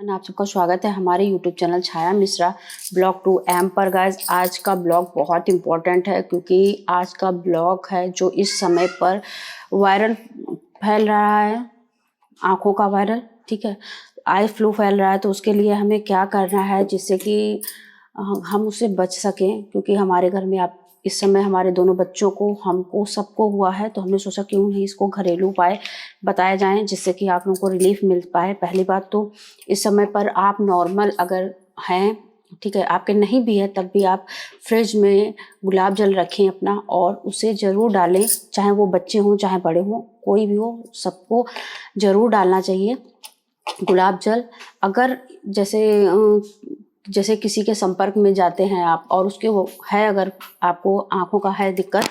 आप सबका स्वागत है हमारे YouTube चैनल छाया मिश्रा ब्लॉग 2M पर। गाइज आज का ब्लॉग बहुत इम्पोर्टेंट है क्योंकि आज का ब्लॉग है जो इस समय पर वायरल फैल रहा है, आँखों का वायरल, ठीक है, आई फ्लू फैल रहा है। तो उसके लिए हमें क्या करना है जिससे कि हम उससे बच सकें, क्योंकि हमारे घर में आप इस समय हमारे दोनों बच्चों को, हमको, सबको हुआ है। तो हमने सोचा क्यों नहीं इसको घरेलू उपाय बताए जाएं जिससे कि आप लोगों को रिलीफ मिल पाए। पहली बात तो इस समय पर आप नॉर्मल अगर हैं, ठीक है, आपके नहीं भी है तब भी आप फ्रिज में गुलाब जल रखें अपना, और उसे ज़रूर डालें, चाहे वो बच्चे हों चाहे बड़े हों, कोई भी हो, सबको ज़रूर डालना चाहिए गुलाब जल। अगर जैसे किसी के संपर्क में जाते हैं आप और उसके वो है, अगर आपको आँखों का है दिक्कत,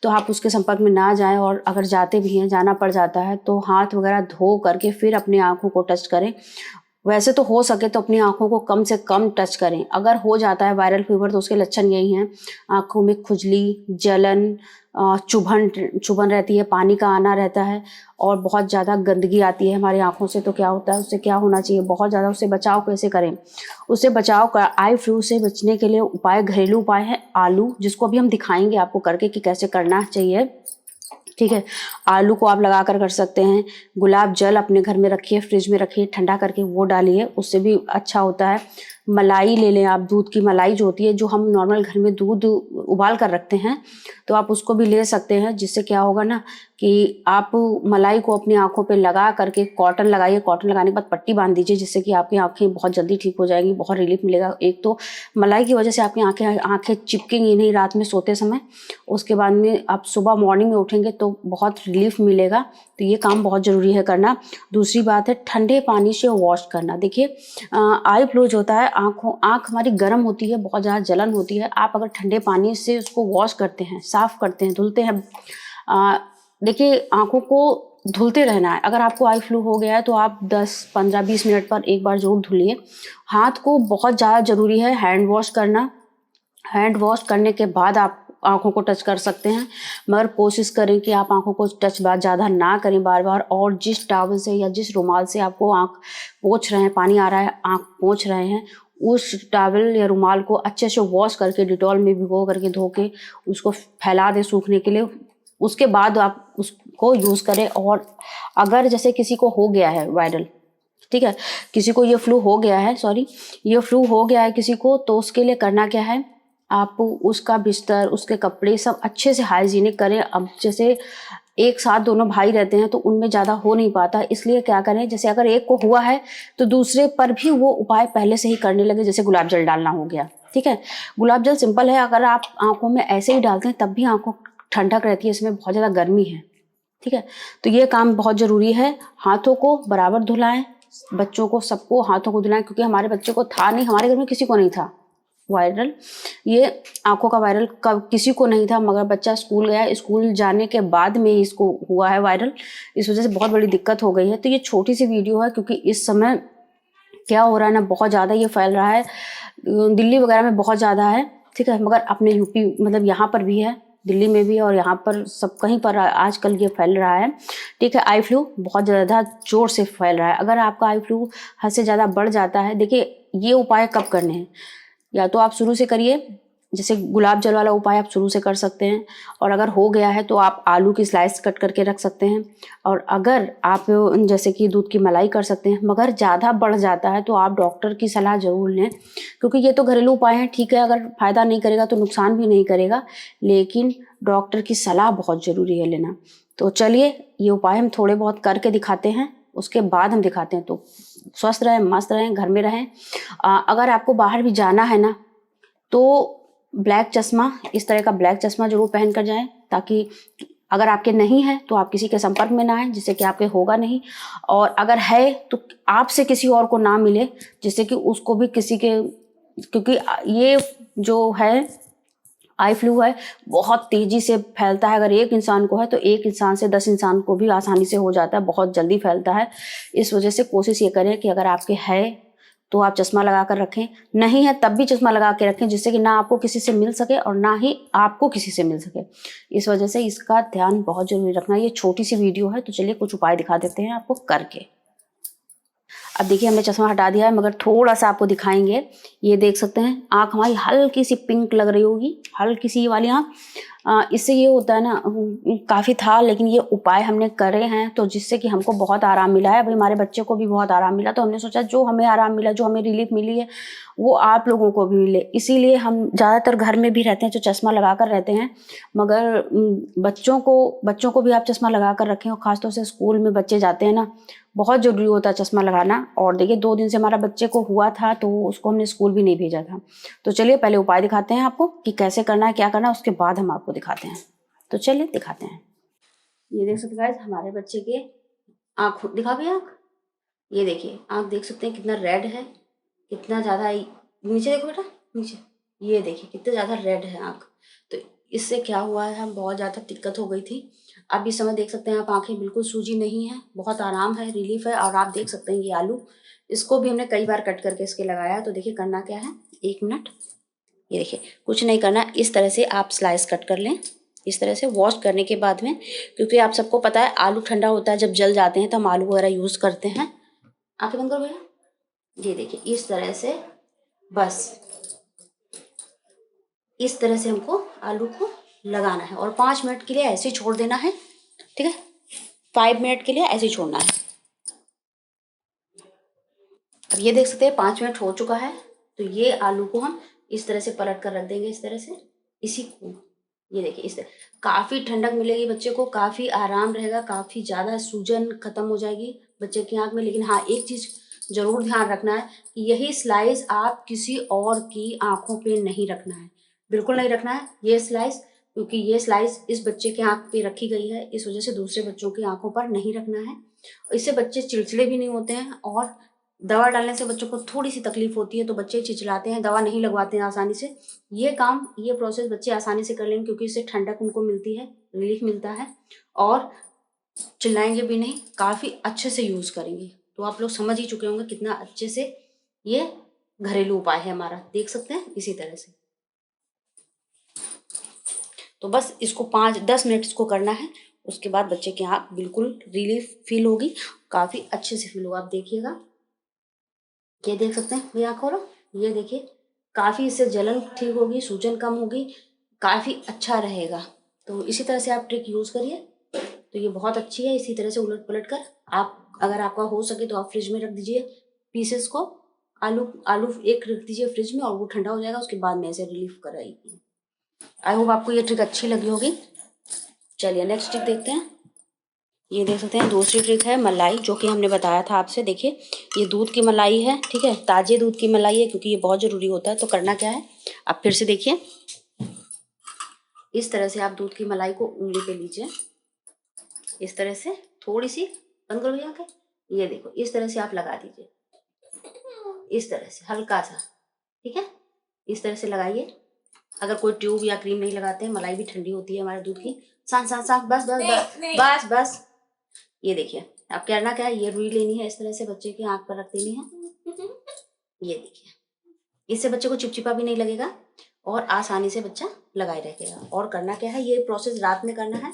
तो आप उसके संपर्क में ना जाएं। और अगर जाते भी हैं, जाना पड़ जाता है, तो हाथ वगैरह धो करके फिर अपनी आँखों को टच करें। वैसे तो हो सके तो अपनी आँखों को कम से कम टच करें। अगर हो जाता है वायरल फीवर तो उसके लक्षण यही हैं: आँखों में खुजली, जलन, चुभन रहती है, पानी का आना रहता है, और बहुत ज़्यादा गंदगी आती है हमारी आँखों से। तो क्या होता है, उससे क्या होना चाहिए, बहुत ज़्यादा उससे बचाव कैसे करें? उससे बचाव का आई फ्लू से बचने के लिए उपाय, घरेलू उपाय है आलू, जिसको अभी हम दिखाएंगे आपको करके कि कैसे करना चाहिए, ठीक है। आलू को आप लगा कर सकते हैं। गुलाब जल अपने घर में रखिए, फ्रिज में रखिए, ठंडा करके वो डालिए, उससे भी अच्छा होता है। मलाई ले लें आप, दूध की मलाई जो होती है, जो हम नॉर्मल घर में दूध उबाल कर रखते हैं, तो आप उसको भी ले सकते हैं। जिससे क्या होगा ना कि आप मलाई को अपनी आंखों पे लगा करके, कॉटन लगाइए, कॉटन लगाने के बाद पट्टी बांध दीजिए, जिससे कि आपकी आंखें बहुत जल्दी ठीक हो जाएंगी, बहुत रिलीफ मिलेगा। एक तो मलाई की वजह से आपकी आंखें चिपकेंगी नहीं रात में सोते समय, उसके बाद में आप सुबह मॉर्निंग में उठेंगे तो बहुत रिलीफ मिलेगा। तो ये काम बहुत ज़रूरी है करना। दूसरी बात है ठंडे पानी से वॉश करना। देखिए आई फ्लू जो होता है, आँख हमारी गर्म होती है, बहुत ज़्यादा जलन होती है। आप अगर ठंडे पानी से उसको वॉश करते हैं, साफ़ करते हैं, धुलते हैं, देखिए आँखों को धुलते रहना है। अगर आपको आई फ्लू हो गया है तो आप 10, 15, 20 मिनट पर एक बार ज़रूर धुलिए। हाथ को बहुत ज़्यादा ज़रूरी है हैंड वॉश करना। हैंड वॉश करने के बाद आप आँखों को टच कर सकते हैं, मगर कोशिश करें कि आप आँखों को टच बार ज़्यादा ना करें बार बार। और जिस टॉवल से या जिस रुमाल से आपको आँख पोंछ रहे हैं, पानी आ रहा है, आँख पोंछ रहे हैं, उस टॉवल या रुमाल को अच्छे से वॉश करके, डिटॉल में भिगो करके, धो के उसको फैला दें सूखने के लिए। उसके बाद आप उसको यूज़ करें। और अगर जैसे किसी को हो गया है वायरल, ठीक है, किसी को ये फ्लू हो गया है, ये फ्लू हो गया है किसी को, तो उसके लिए करना क्या है, आप उसका बिस्तर, उसके कपड़े सब अच्छे से हाइजीनिक करें। अब जैसे एक साथ दोनों भाई रहते हैं तो उनमें ज़्यादा हो नहीं पाता, इसलिए क्या करें, जैसे अगर एक को हुआ है तो दूसरे पर भी वो उपाय पहले से ही करने लगे। जैसे गुलाब जल डालना हो गया, ठीक है, गुलाब जल सिंपल है, अगर आप आंखों में ऐसे ही डालते हैं तब भी आंखों ठंडक रहती है, इसमें बहुत ज़्यादा गर्मी है, ठीक है। तो ये काम बहुत ज़रूरी है। हाथों को बराबर धुलाएं, बच्चों को, सबको हाथों को धुलाएं, क्योंकि हमारे बच्चों को था नहीं, हमारे घर में किसी को नहीं था वायरल, ये आंखों का वायरल किसी को नहीं था, मगर बच्चा स्कूल गया, स्कूल जाने के बाद में इसको हुआ है वायरल। इस वजह से बहुत बड़ी दिक्कत हो गई है। तो ये छोटी सी वीडियो है, क्योंकि इस समय क्या हो रहा है ना, बहुत ज़्यादा ये फैल रहा है, दिल्ली वगैरह में बहुत ज़्यादा है, ठीक है, मगर अपने यूपी मतलब यहाँ पर भी है, दिल्ली में भी, और यहाँ पर सब कहीं पर आजकल ये फैल रहा है, ठीक है। आई फ्लू बहुत ज़्यादा जोर से फैल रहा है। अगर आपका आई फ्लू हद से ज़्यादा बढ़ जाता है, देखिए ये उपाय कब करने हैं, या तो आप शुरू से करिए, जैसे गुलाब जल वाला उपाय आप शुरू से कर सकते हैं, और अगर हो गया है तो आप आलू की स्लाइस कट करके रख सकते हैं, और अगर आप जैसे कि दूध की मलाई कर सकते हैं। मगर ज़्यादा बढ़ जाता है तो आप डॉक्टर की सलाह ज़रूर लें, क्योंकि ये तो घरेलू उपाय हैं, ठीक है, अगर फ़ायदा नहीं करेगा तो नुकसान भी नहीं करेगा, लेकिन डॉक्टर की सलाह बहुत ज़रूरी है लेना। तो चलिए ये उपाय हम थोड़े बहुत करके दिखाते हैं, उसके बाद हम दिखाते हैं। तो स्वस्थ रहें, मस्त रहें, घर में रहें। अगर आपको बाहर भी जाना है ना, तो ब्लैक चश्मा, इस तरह का ब्लैक चश्मा जरूर पहन कर जाएं, ताकि अगर आपके नहीं है तो आप किसी के संपर्क में ना आए, जिससे कि आपके होगा नहीं, और अगर है तो आपसे किसी और को ना मिले, जिससे कि उसको भी किसी के, क्योंकि ये जो है आई फ्लू है बहुत तेजी से फैलता है। अगर एक इंसान को है तो एक इंसान से 10 इंसान को भी आसानी से हो जाता है, बहुत जल्दी फैलता है। इस वजह से कोशिश ये करें कि अगर आपके है तो आप चश्मा लगा कर रखें, नहीं है तब भी चश्मा लगा के रखें, जिससे कि ना आपको किसी से मिल सके और ना ही आपको किसी से मिल सके। इस वजह से इसका ध्यान बहुत जरूरी रखना। ये छोटी सी वीडियो है, तो चलिए कुछ उपाय दिखा देते हैं आपको करके। अब देखिए हमने चश्मा हटा दिया है, मगर थोड़ा सा आपको दिखाएंगे। ये देख सकते हैं आँख हमारी हल्की सी पिंक लग रही होगी, हल्की सी वाली आँख। इससे ये होता है ना, काफ़ी था लेकिन ये उपाय हमने करे हैं तो जिससे कि हमको बहुत आराम मिला है। अभी हमारे बच्चे को भी बहुत आराम मिला, तो हमने सोचा जो हमें आराम मिला, जो हमें रिलीफ मिली है, वो आप लोगों को भी मिले। इसीलिए हम ज़्यादातर घर में भी रहते हैं जो चश्मा लगा कर रहते हैं, मगर बच्चों को भी आप चश्मा लगा कर रखें। और ख़ासतौर से स्कूल में बच्चे जाते हैं ना, बहुत ज़रूरी होता है चश्मा लगाना। और देखिए 2 दिन से हमारा बच्चे को हुआ था तो उसको हमने स्कूल भी नहीं भेजा था। तो चलिए पहले उपाय दिखाते हैं आपको कि कैसे करना है, क्या करना है, उसके बाद हम आपको दिखाते हैं। तो चलिए दिखाते हैं। ये देख सकते हैं हमारे बच्चे के आँख, दिखा भी आँख, ये देखिए आँख देख सकते हैं कितना रेड है, कितना ज़्यादा। नीचे देखो बेटा, नीचे ये देखिए कितना ज़्यादा रेड है आँख। तो इससे क्या हुआ है, हम बहुत ज़्यादा दिक्कत हो गई थी। अब इस समय देख सकते हैं आप, आँखें बिल्कुल सूजी नहीं है, बहुत आराम है, रिलीफ है। और आप देख सकते हैं ये आलू, इसको भी हमने कई बार कट करके इसके लगाया। तो देखिए करना क्या है, 1 मिनट, ये देखिए कुछ नहीं करना, इस तरह से आप स्लाइस कट कर लें। इस तरह से वॉश करने के बाद में, क्योंकि आप सबको पता है आलू ठंडा होता है, जब जल जाते हैं तो हम आलू वगैरह यूज़ करते हैं। आंखें बंद करो भैया, ये देखिए इस तरह से, बस इस तरह से हमको आलू को लगाना है और 5 मिनट के लिए ऐसे ही छोड़ देना है, ठीक है। 5 मिनट के लिए ऐसे ही छोड़ना है। अब ये देख सकते हैं 5 मिनट हो चुका है। तो ये आलू को हम इस तरह से पलट कर रख देंगे, इस तरह से, इसी को, ये देखिए इस तरह। काफ़ी ठंडक मिलेगी बच्चे को, काफ़ी आराम रहेगा, काफ़ी ज़्यादा सूजन खत्म हो जाएगी बच्चे की आँख में। लेकिन हाँ, एक चीज़ ज़रूर ध्यान रखना है कि यही स्लाइस आप किसी और की आँखों पे नहीं रखना है, बिल्कुल नहीं रखना है ये स्लाइस। क्योंकि ये स्लाइस इस बच्चे के आँख पे रखी गई है, इस वजह से दूसरे बच्चों की आँखों पर नहीं रखना है। इससे बच्चे चिड़चिड़े भी नहीं होते हैं, और दवा डालने से बच्चों को थोड़ी सी तकलीफ होती है तो बच्चे चिल्लाते हैं, दवा नहीं लगवाते हैं आसानी से। ये काम, ये प्रोसेस बच्चे आसानी से कर लेंगे, क्योंकि इससे ठंडक उनको मिलती है, रिलीफ मिलता है, और चिल्लाएंगे भी नहीं, काफ़ी अच्छे से यूज़ करेंगे। तो आप लोग समझ ही चुके होंगे कितना अच्छे से ये घरेलू उपाय है हमारा, देख सकते हैं इसी तरह से। तो बस इसको 5-10 मिनट इसको करना है, उसके बाद बच्चे की आँख बिल्कुल रिलीफ फील होगी, काफ़ी अच्छे से फील होगा। आप देखिएगा, ये देख सकते हैं भैया, खोलो, ये देखिए काफ़ी इससे जलन ठीक होगी, सूजन कम होगी, काफ़ी अच्छा रहेगा। तो इसी तरह से आप ट्रिक यूज़ करिए, तो ये बहुत अच्छी है। इसी तरह से उलट पलट कर आप, अगर आपका हो सके तो आप फ्रिज में रख दीजिए पीसेस को, आलू आलू एक रख दीजिए फ्रिज में, और वो ठंडा हो जाएगा, उसके बाद में ऐसे रिलीफ कराइए। आई होप आपको ये ट्रिक अच्छी लगी होगी। चलिए नेक्स्ट ट्रिक देखते हैं। ये देख सकते हैं दूसरी ट्रिक है मलाई, जो कि हमने बताया था आपसे। देखिए ये दूध की मलाई है, ठीक है, ताजे दूध की मलाई है, क्योंकि ये बहुत ज़रूरी होता है। तो करना क्या है, आप फिर से देखिए, इस तरह से आप दूध की मलाई को उंगली पे लीजिए, इस तरह से थोड़ी सी, बंद करो भैया के, ये देखो इस तरह से आप लगा दीजिए, इस तरह से हल्का सा, ठीक है, इस तरह से लगाइए। अगर कोई ट्यूब या क्रीम नहीं लगाते हैं, मलाई भी ठंडी होती है हमारे दूध की। सांस सांस सांस, बस बस बस बस बस। ये देखिए अब करना क्या है, ये रुई लेनी है, इस तरह से बच्चे की आंख पर रख देनी है। ये देखिए, इससे बच्चे को चिपचिपा भी नहीं लगेगा और आसानी से बच्चा लगाए रहेगा। और करना क्या है, ये प्रोसेस रात में करना है,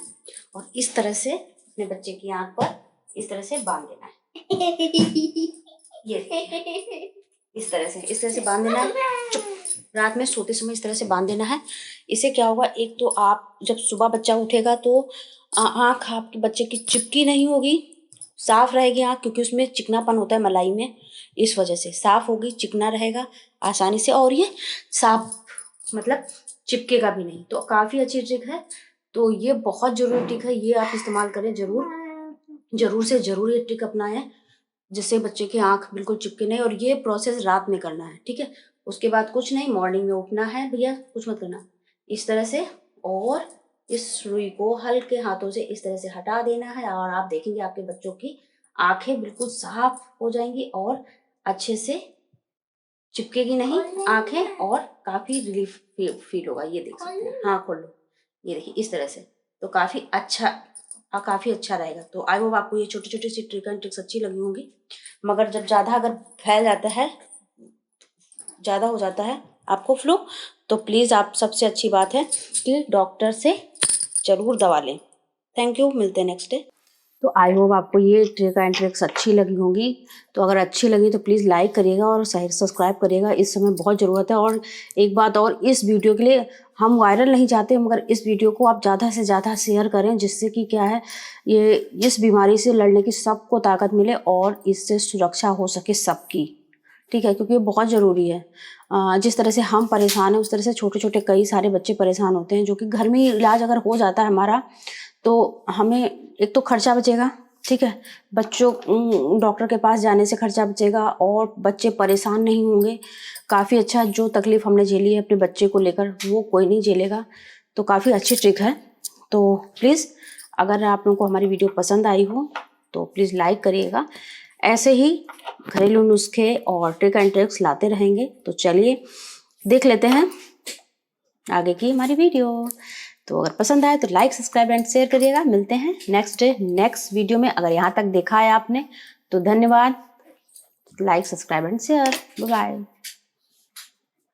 और इस तरह से अपने बच्चे की आंख पर इस तरह से बांध देना है। ये इस तरह से बांध देना है, रात में सोते समय इस तरह से बांध देना है। इससे क्या होगा, एक तो आप जब सुबह बच्चा उठेगा तो आँख आपके बच्चे की चिपकी नहीं होगी, साफ रहेगी आँख, क्योंकि उसमें चिकनापन होता है मलाई में, इस वजह से साफ होगी, चिकना रहेगा आसानी से, और ये साफ मतलब चिपकेगा भी नहीं। तो काफ़ी अच्छी ट्रिक है, तो ये बहुत ज़रूरी ट्रिक है, ये आप इस्तेमाल करें ज़रूर से ज़रूर ये ट्रिक अपनाएं, जिससे बच्चे की आँख बिल्कुल चिपके नहीं। और ये प्रोसेस रात में करना है, ठीक है, उसके बाद कुछ नहीं, मॉर्निंग में उठना है भैया, कुछ मत करना, इस तरह से, और इस रुई को हल्के हाथों से इस तरह से हटा देना है, और आप देखेंगे आपके बच्चों की आंखें बिल्कुल साफ हो जाएंगी और अच्छे से चिपकेगी नहीं आंखें, और काफ़ी रिलीफ फील होगा। ये देख सकते हैं, हाँ खोल लो, ये देखिए इस तरह से, तो काफ़ी अच्छा रहेगा। तो आई होप आपको ये छोटी छोटी सी ट्रिक एंड ट्रिक्स अच्छी लगी होंगी। मगर जब ज़्यादा अगर फैल जाता है, ज़्यादा हो जाता है आपको फ्लू, तो प्लीज़ आप, सबसे अच्छी बात है कि डॉक्टर से ज़रूर दवा लें। थैंक यू, मिलते हैं नेक्स्ट डे। तो आई होप आपको ये ट्रिक एंड ट्रिक्स अच्छी लगी होंगी। तो अगर अच्छी लगी तो प्लीज़ लाइक करिएगा और सब्सक्राइब करिएगा, इस समय बहुत ज़रूरत है। और एक बात और, इस वीडियो के लिए हम वायरल नहीं चाहते, मगर इस वीडियो को आप ज़्यादा से ज़्यादा शेयर करें, जिससे कि क्या है, ये इस बीमारी से लड़ने की सबको ताकत मिले और इससे सुरक्षा हो सके सबकी, ठीक है, क्योंकि ये बहुत ज़रूरी है। जिस तरह से हम परेशान हैं, उस तरह से छोटे छोटे कई सारे बच्चे परेशान होते हैं, जो कि घर में ही इलाज अगर हो जाता है हमारा, तो हमें एक तो खर्चा बचेगा, ठीक है, बच्चों डॉक्टर के पास जाने से खर्चा बचेगा और बच्चे परेशान नहीं होंगे। काफ़ी अच्छा, जो तकलीफ़ हमने झेली है अपने बच्चे को लेकर वो कोई नहीं झेलेगा। तो काफ़ी अच्छी ट्रिक है। तो प्लीज़, अगर आप लोगों को हमारी वीडियो पसंद आई हो तो प्लीज़ लाइक करिएगा। ऐसे ही घरेलू नुस्खे और ट्रिक एंड ट्रिक्स लाते रहेंगे। तो चलिए देख लेते हैं आगे की हमारी वीडियो। तो अगर पसंद आए तो लाइक, सब्सक्राइब एंड शेयर करिएगा। मिलते हैं नेक्स्ट वीडियो में। अगर यहाँ तक देखा है आपने तो धन्यवाद। Like, subscribe and share. Bye bye.